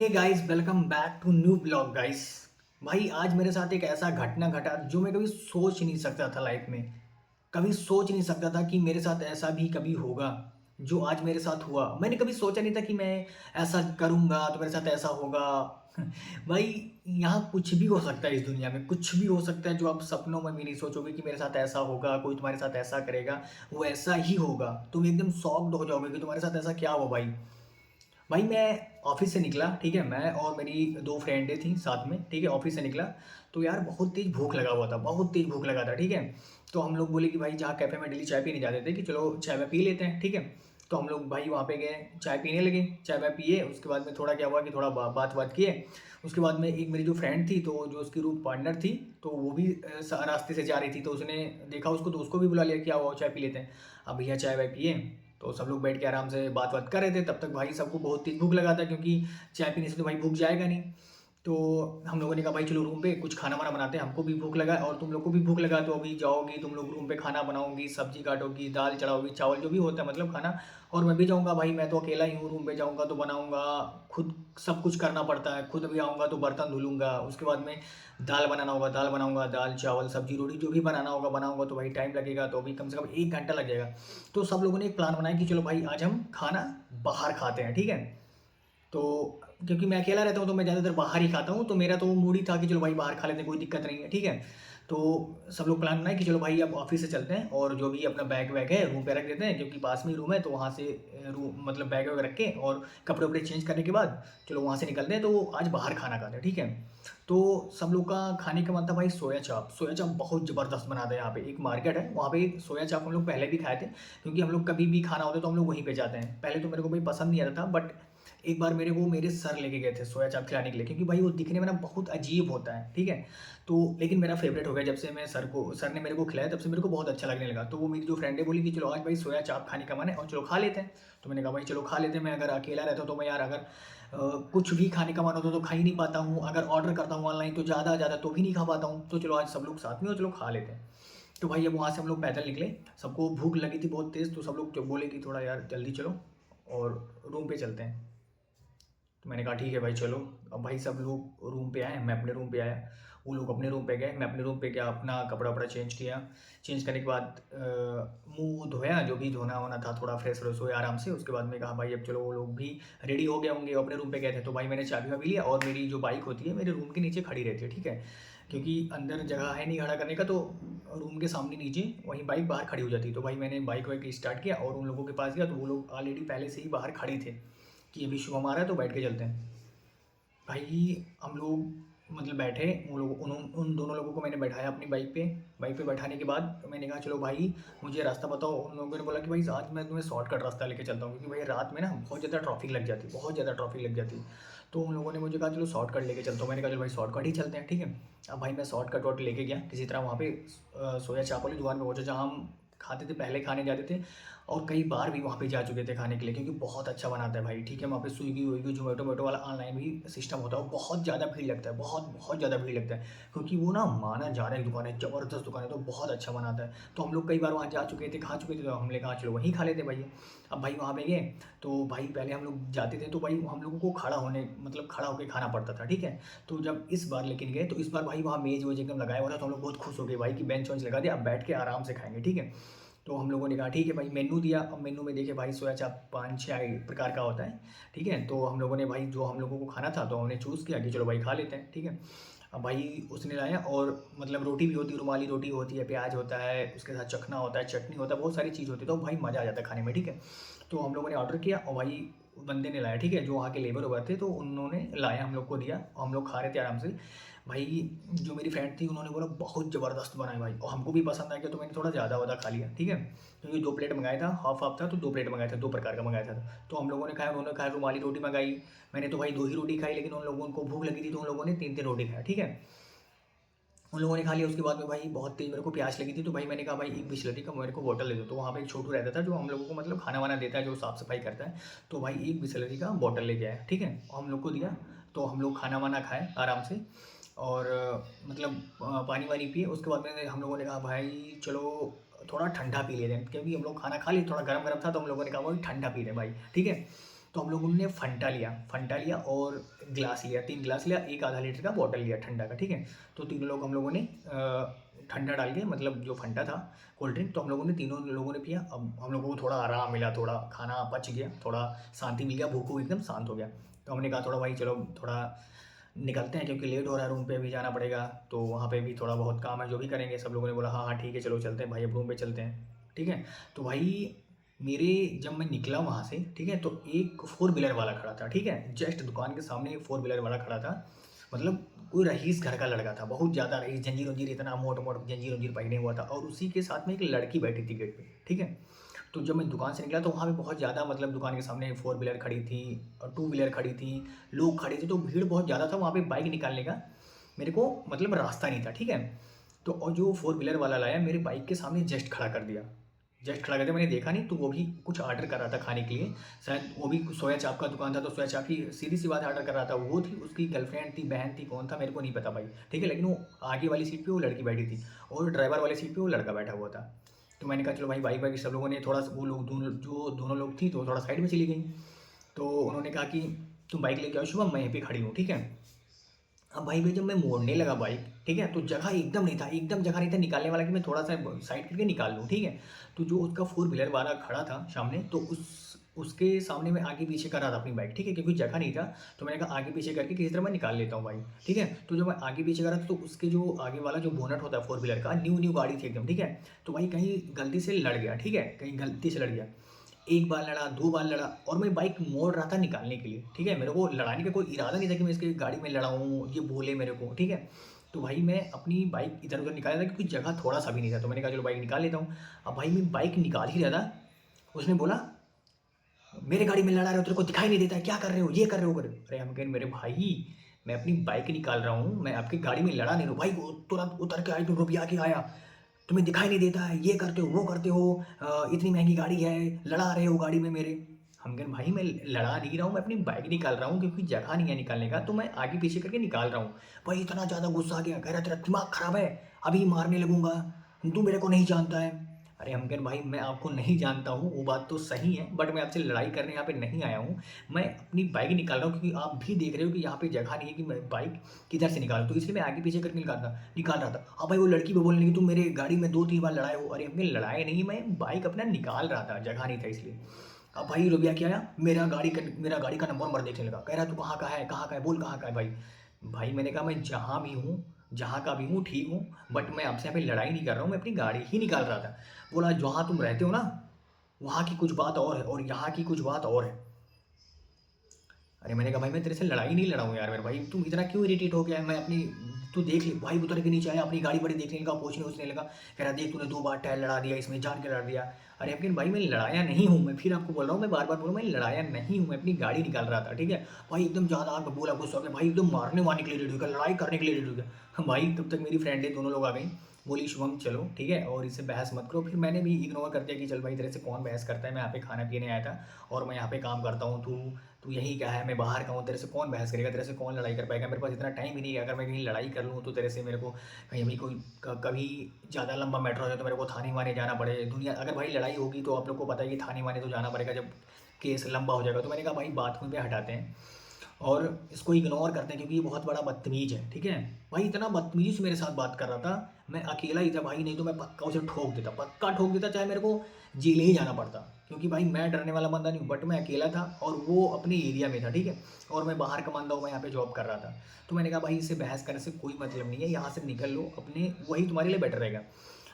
Hey guys, welcome back to new blog guys. भाई आज मेरे साथ एक ऐसा घटना घटा जो मैं कभी सोच नहीं सकता था लाइफ में। कभी सोच नहीं सकता था कि मेरे साथ ऐसा भी कभी होगा जो आज मेरे साथ हुआ। मैंने कभी सोचा नहीं था कि मैं ऐसा करूँगा तो मेरे साथ ऐसा होगा। भाई यहाँ कुछ भी हो सकता है, इस दुनिया में कुछ भी हो सकता है जो आप सपनों में भी नहीं सोचोगे कि मेरे साथ ऐसा होगा, कोई तुम्हारे साथ ऐसा करेगा, वो ऐसा ही होगा। तुम एकदम शॉक्ड हो जाओगे कि तुम्हारे साथ ऐसा क्या हुआ भाई। भाई मैं ऑफिस से निकला, ठीक है। मैं और मेरी दो फ्रेंडें थी साथ में, ठीक है। ऑफिस से निकला तो यार बहुत तेज भूख लगा हुआ था, बहुत तेज भूख लगा था, ठीक है। तो हम लोग बोले कि भाई जहाँ कैफ़े में डेली चाय पीने जाते थे कि चलो चाय वाय पी लेते हैं, ठीक है। तो हम लोग भाई वहाँ पे गए, चाय पीने लगे, चाय वाय पिए। उसके बाद में थोड़ा क्या हुआ कि थोड़ा बात बात किए। उसके बाद में एक मेरी जो फ्रेंड थी, तो जो उसकी रूम पार्टनर थी, तो वो भी रास्ते से जा रही थी। तो उसने देखा उसको, तो उसको भी बुला लिया कि आओ चाय पी लेते हैं। अब भैया चाय वाय पिए तो सब लोग बैठ के आराम से बात बात कर रहे थे। तब तक भाई सबको बहुत तेज भूख लगा था, क्योंकि चाय पीने से तो भाई भूख जाएगा नहीं। तो हम लोगों ने कहा भाई चलो रूम पे कुछ खाना वाना बनाते हैं, हमको भी भूख लगा है और तुम लोग को भी भूख लगा, तो अभी जाओगी तुम लोग रूम पे, खाना बनाओगी, सब्जी काटोगी, दाल चढ़ाओगी, चावल जो भी होता है मतलब खाना। और मैं भी जाऊँगा भाई, मैं तो अकेला ही हूँ, रूम पे जाऊँगा तो बनाऊँगा खुद, सब कुछ करना पड़ता है। खुद भी आऊँगा तो बर्तन धुलूँगा, उसके बाद में दाल बनाना होगा, दाल बनाऊँगा, दाल चावल सब्जी रोटी जो भी बनाना होगा बनाऊँगा, तो भाई टाइम लगेगा, तो अभी कम से कम 1 घंटा लग जाएगा। तो सब लोगों ने एक प्लान बनाया कि चलो भाई आज हम खाना बाहर खाते हैं, ठीक है। तो क्योंकि मैं अकेला रहता हूँ तो मैं ज़्यादातर बाहर ही खाता हूँ, तो मेरा तो मूड ही था कि चलो भाई बाहर खा लेते हैं, कोई दिक्कत नहीं है, ठीक है। तो सब लोग प्लान बनाए कि चलो भाई अब ऑफिस से चलते हैं और जो भी अपना बैग वैग है रूम पे रख देते हैं, क्योंकि पास में ही रूम है। तो वहाँ से रूम मतलब बैग वैग रख के और कपड़े वपड़े चेंज करने के बाद चलो वहाँ से निकलते हैं, तो आज बाहर खाना खाते हैं, ठीक है। तो सब लोग का खाने का मन था भाई सोया चाप। सोया चाप बहुत ज़बरदस्त बनाते हैं यहाँ पे, एक मार्केट है वहाँ पे सोया चाप हम लोग पहले भी खाए थे, क्योंकि हम लोग कभी भी खाना होता है तो हम लोग वहीं पे जाते हैं। पहले तो मेरे को भाई पसंद नहीं आता था, बट एक बार मेरे सर लेके गए थे सोया चाप खिलाने के लिए, क्योंकि भाई वो दिखने में ना बहुत अजीब होता है, ठीक है। तो लेकिन मेरा फेवरेट हो गया जब से मैं सर ने मेरे को खिलाया, तब से मेरे को बहुत अच्छा लगने लगा। तो वो मेरी जो फ्रेंड है बोली कि चलो आज भाई सोया चाप खाने का मन है और चलो खा लेते हैं। तो मैंने कहा भाई चलो खा लेते हैं। मैं अगर अकेला रहता हूँ तो मैं यार अगर कुछ भी खाने का मन होता तो खा ही नहीं पाता हूँ, अगर ऑर्डर करता हूँ ऑनलाइन तो ज़्यादा ज़्यादा तो भी नहीं खा पाता हूँ। तो चलो आज सब लोग साथ में हो, चलो खा लेते हैं। तो भाई अब वहाँ से हम लोग पैदल निकले, सबको भूख लगी थी बहुत तेज़, तो सब लोग जो बोले कि थोड़ा यार जल्दी चलो और रूम पे चलते हैं। तो मैंने कहा ठीक है भाई चलो। अब भाई सब लोग रूम पे आए, मैं अपने रूम पे आया, वो लोग अपने रूम पे गए, मैं अपने रूम पे गया, अपना कपड़ा वपड़ा चेंज किया। चेंज करने के बाद मुंह धोया, जो भी धोना होना था, थोड़ा फ्रेश व्रेश हुए आराम से। उसके बाद में कहा भाई अब चलो, वो लोग भी रेडी हो गए होंगे, अपने रूम पे गए थे। तो भाई मैंने चाबी वाबी लिया और मेरी जो बाइक होती है मेरे रूम के नीचे खड़ी रहती है, ठीक है। क्योंकि अंदर जगह है नहीं खड़ा करने का, तो रूम के सामने नीचे वहीं बाइक बाहर खड़ी हो जाती है। तो भाई मैंने बाइक वाइक स्टार्ट किया और उन लोगों के पास गया, तो वो लोग ऑलरेडी पहले से ही बाहर खड़े थे कि अभी शुभम आ रहा है तो बैठ के चलते हैं। भाई हम लोग मतलब बैठे, वो लोग उन दोनों लोगों को मैंने बैठाया अपनी बाइक पे। बाइक पे बैठाने के बाद मैंने कहा चलो भाई मुझे रास्ता बताओ। उन लोगों ने बोला कि भाई आज मैं तुम्हें शॉर्टकट रास्ता लेके चलता हूँ, क्योंकि भाई रात में ना बहुत ज़्यादा ट्रैफिक लग जाती, बहुत ज़्यादा ट्रैफिक लग जाती। तो उन लोगों ने मुझे कहा चलो शॉर्टकट लेके चलता हूँ। मैंने कहा चलो भाई शॉर्टकट ही चलते हैं, ठीक है। अब भाई मैं शॉर्टकट वॉट लेके गया किसी तरह वहाँ पे सोया चाप वाली दुकान पे पहुँचा, जहाँ हम खाते थे, पहले खाने जाते थे। और कई बार भी वहाँ पे जा चुके थे खाने के लिए, क्योंकि बहुत अच्छा बनाता है भाई, ठीक है। वहाँ पे स्विगी वुइगी जोमेटो मोटो वाला ऑनलाइन भी सिस्टम होता है, और बहुत ज़्यादा भीड़ लगता है, बहुत बहुत ज़्यादा भीड़ लगता है, क्योंकि वो ना माना जा रहा है दुकान है, ज़बरदस्त दुकान है, तो बहुत अच्छा बनाता है। तो हम लोग कई बार वहाँ जा चुके थे, खा चुके थे, तो हमने कहा चलो वहीं खा लेते भाई। अब भाई वहाँ पे गए, तो भाई पहले हम लोग जाते थे तो भाई हम लोगों को खड़ा होने मतलब खड़ा होकर खाना पड़ता था, ठीक है। तो जब इस बार लेकिन गए तो इस बार भाई वहाँ मेज़ वेज एकदम लगाया हुआ था, तो हम लोग बहुत खुश हो गए भाई कि बेंच वेंच लगा दिया, अब बैठ के आराम से खाएंगे, ठीक है। तो हम लोगों ने कहा ठीक है भाई, मेन्यू दिया। अब मेन्यू में देखे भाई सोया चाप 5-6 प्रकार का होता है, ठीक है। तो हम लोगों ने भाई जो हम लोगों को खाना था तो हमने चूज़ किया कि चलो भाई खा लेते हैं, ठीक है। अब भाई उसने लाया, और मतलब रोटी भी होती है, रुमाली रोटी होती है, प्याज होता है, उसके साथ चखना होता है, चटनी होता है, बहुत सारी चीज़ होती है, तो भाई मज़ा आ जाता है खाने में, ठीक है। तो हम लोगों ने ऑर्डर किया और भाई बंदे ने लाया, ठीक है, जो वहाँ के लेबर वेबर थे, तो उन्होंने लाया, हम लोग को दिया और हम लोग खा रहे थे आराम से। भाई जो मेरी फ्रेंड थी उन्होंने बोला बहुत ज़बरदस्त बना है भाई, और हमको भी पसंद आ गया, तो मैंने थोड़ा ज़्यादा वादा खा लिया, ठीक है। क्योंकि 2 प्लेट मंगाया था, हाफ हाफ था, तो 2 प्लेट मंगाया था, 2 प्रकार का मंगाया था। तो हम लोगों ने खाया, उन्होंने खाया, रुमाली रोटी मंगाई। मैंने तो भाई 2 ही रोटी खाई, लेकिन उन लोगों को भूख लगी थी तो उन लोगों ने 3-3 रोटी खाया, ठीक है। उन लोगों ने खा लिया। उसके बाद में भाई बहुत तेज़ मेरे को प्यास लगी थी, तो भाई मैंने कहा भाई एक बिसलरी का मेरे को बॉटल दे दो। तो वहाँ पे एक छोटू रहता था जो हम लोगों को मतलब खाना वाना देता है, जो साफ़ सफाई करता है। तो भाई एक बिसलरी का बॉटल लेके आया, ठीक है, और हम लोग को दिया। तो हम लोग खाना वाना खाए आराम से, और मतलब पानी वानी पिए। उसके बाद में हम लोगों ने कहा भाई चलो थोड़ा ठंडा पी लेते हैं, क्योंकि हम लोग खाना खा लिए, थोड़ा गर्म गर्म था, तो हम लोगों ने कहा भाई ठंडा पी लें भाई, ठीक है। तो हम लोगों ने फ़ंटा लिया, फ़ंटा लिया और ग्लास लिया, 3 ग्लास लिया, एक आधा लीटर का बॉटल लिया ठंडा का, ठीक है। तो तीनों लोग हम लोगों ने ठंडा डाल के, मतलब जो फंटा था कोल्ड ड्रिंक, तो हम लोगों ने तीनों लोगों ने पिया। अब हम लोगों को थोड़ा आराम मिला, थोड़ा खाना पच गया, थोड़ा शांति मिल गया, भूख वूख एकदम शांत हो गया। तो हमने कहा थोड़ा भाई चलो थोड़ा निकलते हैं, क्योंकि लेट हो रहा है, रूम पे भी जाना पड़ेगा, तो वहाँ पे भी थोड़ा बहुत काम है, जो भी करेंगे। सब लोगों ने बोला हाँ हाँ ठीक है चलो चलते हैं भाई, अब रूम पे चलते हैं, ठीक है। तो भाई मेरे जब मैं निकला वहाँ से, ठीक है, तो एक फोर व्हीलर वाला खड़ा था, ठीक है, जस्ट दुकान के सामने एक फोर व्हीलर वाला खड़ा था। मतलब कोई रईस घर का लड़का था, बहुत ज़्यादा रईस, जंजीर वंजीर इतना मोट मोट जंजीर वंजीर पहने हुआ था, और उसी के साथ में एक लड़की बैठी थी गेट पे, ठीक है। तो जब मैं दुकान से निकला तो वहाँ पे बहुत ज़्यादा, मतलब दुकान के सामने फोर व्हीलर खड़ी थी और टू व्हीलर खड़ी थी, लोग खड़े थे, तो भीड़ बहुत ज़्यादा था वहाँ पे। बाइक निकालने का मेरे को मतलब रास्ता नहीं था, ठीक है। तो और जो फोर व्हीलर वाला लाया मेरे बाइक के सामने जस्ट खड़ा कर दिया, जस्ट खड़ा कर दिया, मैंने देखा नहीं। तो वो भी कुछ ऑर्डर कर रहा था खाने के लिए, शायद वो भी सोया चाप का दुकान था, तो सोया चाप की सीधी सी बात ऑर्डर कर रहा था। वो थी, उसकी गर्लफ्रेंड थी, बहन थी, कौन था मेरे को नहीं पता भाई, ठीक है। लेकिन वो आगे वाली सीट पे वो लड़की बैठी थी और ड्राइवर वाली सीट पे वो लड़का बैठा हुआ था। तो मैंने कहा चलो भाई, बाइक बाइक सब लोगों ने थोड़ा वो लोग दोनों लोग थी तो थोड़ा साइड में चली गई। तो उन्होंने कहा कि तुम बाइक लेके आओ शुभम, मैं यहीं पे खड़ी हूँ, ठीक है। अब भाई जब मैं मोड़ने लगा बाइक, ठीक है, तो जगह एकदम नहीं था, एकदम जगह नहीं था निकालने वाला कि मैं थोड़ा सा साइड करके निकाल लूँ, ठीक है। तो जो उसका फोर व्हीलर वाला खड़ा था सामने, तो उसके सामने मैं आगे पीछे कर रहा था अपनी बाइक, ठीक है, क्योंकि जगह नहीं था। तो मैंने कहा आगे पीछे करके किसी तरह मैं निकाल लेता हूँ भाई, ठीक है। तो जब मैं आगे पीछे कर रहा था तो उसके जो आगे वाला जो बोनट होता है फोर व्हीलर का, न्यू न्यू गाड़ी थी एकदम, ठीक है। तो भाई कहीं गलती से लड़ गया, ठीक है, कहीं गलती से लड़ गया। एक बार लड़ा, दो बार लड़ा, और मैं बाइक मोड़ रहा था निकालने के लिए, ठीक है। मेरे को लड़ाने का कोई इरादा नहीं था कि मैं इसकी गाड़ी में लड़ाऊँ, ये बोले मेरे को, ठीक है। तो भाई मैं अपनी बाइक इधर उधर निकाल रहा था, क्योंकि जगह थोड़ा सा भी नहीं था। तो मैंने कहा चलो बाइक निकाल लेता हूँ। अब भाई मैं बाइक निकाल ही रहा था, उसने बोला मेरे गाड़ी में लड़ा रहे हो, तेरे को दिखाई नहीं देता है, क्या कर रहे हो, ये कर रहे हो, कर रहे हो। अरे हम कहें मेरे भाई, मैं अपनी बाइक निकाल रहा हूँ, मैं आपकी गाड़ी में लड़ा नहीं रहा हूँ भाई। वो तुरंत उतर के आई, तो रुपया के आया, तुम्हें दिखाई नहीं देता है, ये करते हो वो करते हो, इतनी महंगी गाड़ी है, लड़ा रहे हो गाड़ी में मेरे। हम कहें भाई मैं लड़ा नहीं रहा हूँ, मैं अपनी बाइक निकाल रहा हूँ, क्योंकि जगह नहीं है निकालने का, तो मैं आगे पीछे करके निकाल रहा हूँ। भाई इतना ज़्यादा गुस्सा आ गया, कह रहा तेरा दिमाग खराब है, अभी मारने लगूंगा, तू मेरे को नहीं जानता है। अरे हम कहें भाई मैं आपको नहीं जानता हूँ, वो बात तो सही है, बट मैं आपसे लड़ाई करने यहाँ पे नहीं आया हूँ। मैं अपनी बाइक निकाल रहा हूँ, क्योंकि आप भी देख रहे हो कि यहाँ पे जगह नहीं है कि मैं बाइक किधर से निकालूँ, तो इसलिए मैं आगे पीछे करके निकाल रहा था। अब भाई वो लड़की भी बोलने लगी तुम मेरे गाड़ी में 2-3 बार लड़ाए हो। अरे हमने लड़ाए नहीं, मैं बाइक अपना निकाल रहा था, जगह नहीं था इसलिए। अब भाई रुपया क्या आया, मेरा गाड़ी का नंबर नंबर देखने लगा, कह रहा तू कहाँ का है, कहाँ का है, बोल कहाँ का है भाई। भाई मैंने कहा मैं जहाँ भी हूँ, जहाँ का भी हूँ ठीक हूँ, बट मैं आपसे यहाँ पे लड़ाई नहीं कर रहा हूँ, मैं अपनी गाड़ी ही निकाल रहा था। बोला जहाँ तुम रहते हो ना, वहाँ की कुछ बात और है और यहाँ की कुछ बात और है। अरे मैंने कहा भाई मैं तेरे से लड़ाई नहीं लड़ा हूँ यार, मेरे भाई तुम इतना क्यों इरिटेट हो गया है। मैं अपनी, तू देख ले भाई, उतर के नीचे आया, अपनी गाड़ी बड़ी देखने लगा, पूछने उसने लगा, कह रहा देख तूने 2 बार टायर लड़ा दिया, इसमें जान के लड़ा दिया। अरे लेकिन भाई मैं लड़ाया नहीं हूँ, मैं फिर आपको बोल रहा हूँ, मैं बार बार बोलूँ मैं लड़ाया नहीं हूँ, मैं अपनी गाड़ी निकाल रहा था, ठीक है। भाई एकदम ज़्यादा आग बोला, गुस्सा हो गया भाई, एकदम मारने वारने के लिए रेडी हो गया, लड़ाई करने के लिए रेडी हो गया भाई। तब तक मेरी फ्रेंड है, दोनों लोग आ गई, बोली शुभम चलो ठीक है, और इससे बहस मत करो। फिर मैंने भी इग्नोर कर दिया कि चल भाई तेरे से कौन बहस करता है, मैं यहाँ पे खाना पीने आया था और मैं यहाँ पे काम करता हूँ, तू तू यही क्या है, मैं बाहर का हूँ, तेरे से कौन बहस करेगा, तेरे से कौन लड़ाई कर पाएगा, मेरे पास इतना टाइम ही नहीं है। अगर मैं कहीं लड़ाई कर लूँ तो तेरे से मेरे को कहीं भी कोई कभी ज़्यादा लंबा मैटर हो जाए तो मेरे को थाने वाने जाना पड़े, दुनिया अगर भाई लड़ाई होगी तो आप लोग को पता है कि थाने वाने तो जाना पड़ेगा जब केस लंबा हो जाएगा। तो मैंने कहा भाई बात को पे हटाते हैं और इसको इग्नोर करते हैं, क्योंकि ये बहुत बड़ा बदतमीज़ है, ठीक है। भाई इतना बदतमीज़ी से मेरे साथ बात कर रहा था, मैं अकेला ही था भाई, नहीं तो मैं पक्का उसे ठोक देता, पक्का ठोक देता, चाहे मेरे को जेल ही जाना पड़ता, क्योंकि भाई मैं डरने वाला बंदा नहीं हूँ। बट मैं अकेला था और वो अपने एरिया में था, ठीक है, और मैं बाहर का बंदा हूँ, मैं यहाँ पे जॉब कर रहा था। तो मैंने कहा भाई इससे बहस करने से कोई मतलब नहीं है, यहाँ से निकल लो अपने, वही तुम्हारे लिए बेटर रहेगा।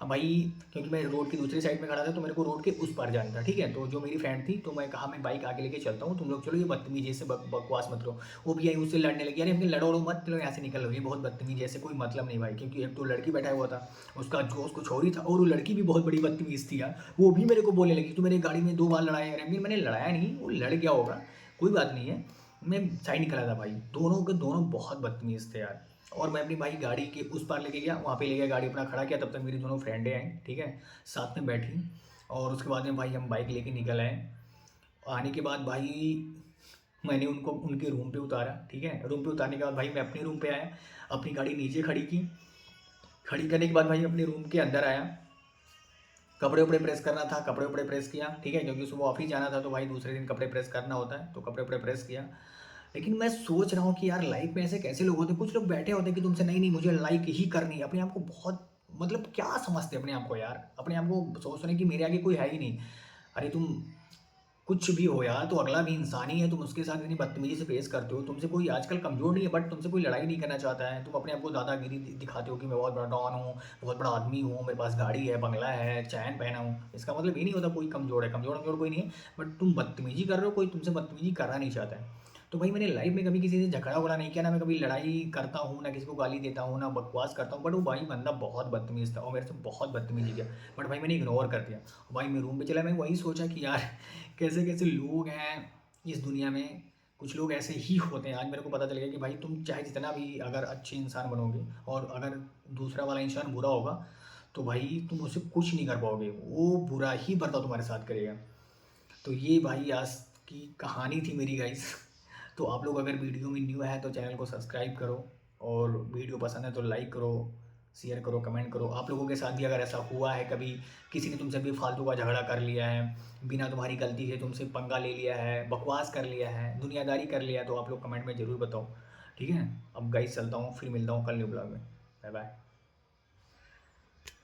अब भाई क्योंकि मैं रोड की दूसरी साइड में खड़ा था तो मेरे को रोड के उस पार जाना था, ठीक है। तो जो मेरी फ्रेंड थी, तो मैं कहा मैं बाइक आगे लेके चलता हूँ, तुम लोग चलो, ये बदतमीजी से बकवास मत करो। वो भी आई, उससे लड़ने लगी, अरे हमने लड़ो मत, चलो यहाँ से निकल लो, ये बहुत बदतमीजी, ऐसे कोई मतलब नहीं भाई। क्योंकि एक तो लड़की बैठा हुआ था, उसका जो उसको छोरी था, और वो लड़की भी बहुत बड़ी बदतमीज थी यार, वो भी मेरे को बोलने लगी तू मेरी गाड़ी में 2 बार लड़ाया। अरे मैंने लड़ाया नहीं, वो लड़ गया होगा, कोई बात नहीं है, मैं साइड निकला था भाई। दोनों के दोनों बहुत बदतमीज थे यार। और मैं अपनी भाई गाड़ी के उस पार लेके गया, वहाँ पे ले गया, गाड़ी अपना खड़ा किया, तब तक मेरी दोनों फ्रेंडें आई, ठीक है, साथ में बैठी। और उसके बाद में भाई हम बाइक लेके निकल आए। आने के बाद भाई मैंने उनको उनके रूम पे उतारा, ठीक है। रूम पे उतारने के बाद भाई मैं अपने रूम पे आया, अपनी गाड़ी नीचे खड़ी की, खड़ी करने के बाद भाई अपने रूम के अंदर आया, कपड़े उपड़े प्रेस करना था, कपड़े उपड़े प्रेस किया, ठीक है, क्योंकि सुबह ऑफिस जाना था, तो भाई दूसरे दिन कपड़े प्रेस करना होता है, तो कपड़े उपड़े प्रेस किया। लेकिन मैं सोच रहा हूँ कि यार लाइफ में ऐसे कैसे लोग होते हैं, कुछ लोग बैठे होते हैं कि तुमसे नहीं, नहीं मुझे लाइक ही करनी है, अपने आप को बहुत मतलब क्या समझते हैं अपने आप को यार? अपने आप को सोच रहे हैं कि मेरे आगे कोई है ही नहीं। अरे तुम कुछ भी हो यार, तो अगला भी इंसान ही है, तुम उसके साथ इतनी बदतमीज़ी से पेश करते हो, तुमसे कोई आजकल कमज़ोर नहीं है बट तुमसे कोई लड़ाई नहीं करना चाहता है, तुम अपने आप को दादागिरी दिखाते हो कि मैं बहुत बड़ा डॉन हूँ, बहुत बड़ा आदमी हूँ, मेरे पास गाड़ी है, बंगला है, चैन पहना हूँ। इसका मतलब ये नहीं होता कोई कमज़ोर है, कमज़ोर कोई नहीं है, बट तुम बदतमीज़ी कर रहे हो, कोई तुमसे बदतमीज़ी करना नहीं चाहता है। तो भाई मैंने लाइफ में कभी किसी से झगड़ा-वगड़ा नहीं किया, ना मैं कभी लड़ाई करता हूँ, ना किसी को गाली देता हूँ, ना बकवास करता हूँ, बट वो भाई बंदा बहुत बदतमीज़ था और मेरे से बहुत बदतमीज़ी किया, बट भाई मैंने इग्नोर कर दिया। भाई मैं रूम पे चला, मैं वही सोचा कि यार कैसे-कैसे लोग हैं इस दुनिया में, कुछ लोग ऐसे ही होते हैं। आज मेरे को पता चल गया कि भाई तुम चाहे जितना भी अगर अच्छे इंसान बनोगे और अगर दूसरा वाला इंसान बुरा होगा, तो भाई तुम उससे कुछ नहीं कर पाओगे, वो बुरा ही बर्ताव तुम्हारे साथ करेगा। तो ये भाई आज की कहानी थी मेरी गाइस। तो आप लोग अगर वीडियो में न्यू है तो चैनल को सब्सक्राइब करो और वीडियो पसंद है तो लाइक करो, शेयर करो, कमेंट करो। आप लोगों के साथ भी अगर ऐसा हुआ है कभी, किसी ने तुमसे भी फालतू का झगड़ा कर लिया है, बिना तुम्हारी गलती के तुमसे पंगा ले लिया है, बकवास कर लिया है, दुनियादारी कर लिया है, तो आप लोग कमेंट में ज़रूर बताओ। ठीक है? अब गाइस चलता हूँ, फिर मिलता हूँ कल न्यू ब्लॉग में। Bye bye.